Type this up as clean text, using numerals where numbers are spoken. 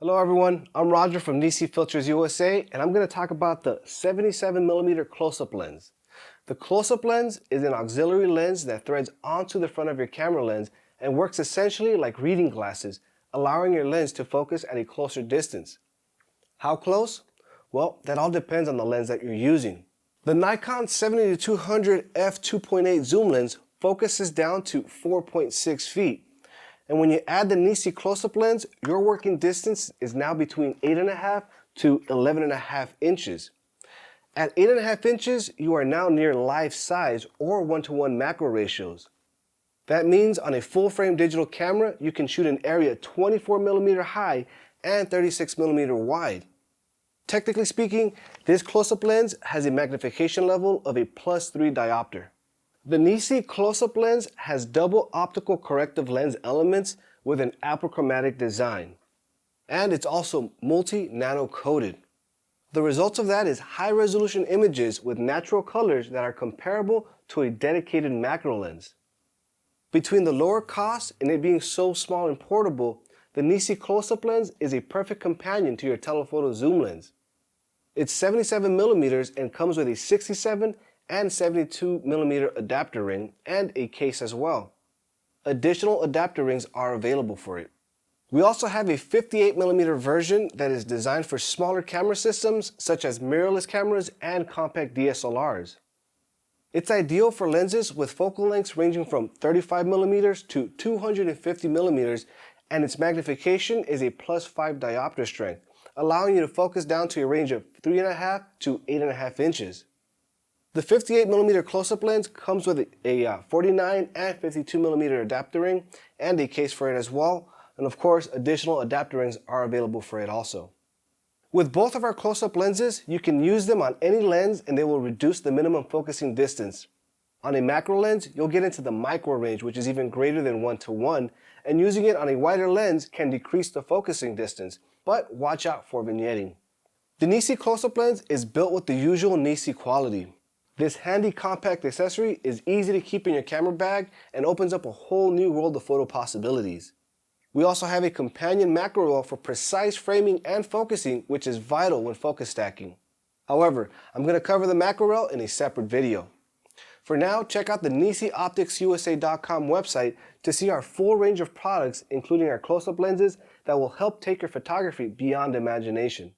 Hello everyone, I'm Roger from NiSi Filters USA, and I'm going to talk about the 77mm close-up lens. The close-up lens is an auxiliary lens that threads onto the front of your camera lens and works essentially like reading glasses, allowing your lens to focus at a closer distance. How close? Well, that all depends on the lens that you're using. The Nikon 70-200 f2.8 zoom lens focuses down to 4.6 feet. And when you add the NiSi close-up lens, your working distance is now between 8.5 to 11.5 inches. At 8.5 inches, you are now near life size or 1:1 macro ratios. That means on a full-frame digital camera, you can shoot an area 24mm high and 36mm wide. Technically speaking, this close-up lens has a magnification level of a +3 diopter. The NiSi close-up lens has double optical corrective lens elements with an apochromatic design. And it's also multi-nano coated. The result of that is high-resolution images with natural colors that are comparable to a dedicated macro lens. Between the lower cost and it being so small and portable, the NiSi close-up lens is a perfect companion to your telephoto zoom lens. It's 77mm and comes with a 67 and 72mm adapter ring and a case as well. Additional adapter rings are available for it. We also have a 58mm version that is designed for smaller camera systems such as mirrorless cameras and compact DSLRs. It's ideal for lenses with focal lengths ranging from 35mm to 250mm, and its magnification is a +5 diopter strength, allowing you to focus down to a range of 3.5 to 8.5 inches. The 58mm close-up lens comes with a 49 and 52mm adapter ring and a case for it as well, and of course additional adapter rings are available for it also. With both of our close-up lenses, you can use them on any lens and they will reduce the minimum focusing distance. On a macro lens, you'll get into the micro range, which is even greater than 1:1, and using it on a wider lens can decrease the focusing distance, but watch out for vignetting. The NiSi close-up lens is built with the usual NiSi quality. This handy compact accessory is easy to keep in your camera bag and opens up a whole new world of photo possibilities. We also have a companion macro roll for precise framing and focusing, which is vital when focus stacking. However, I'm going to cover the macro roll in a separate video. For now, check out the NiSiOpticsusa.com website to see our full range of products, including our close-up lenses that will help take your photography beyond imagination.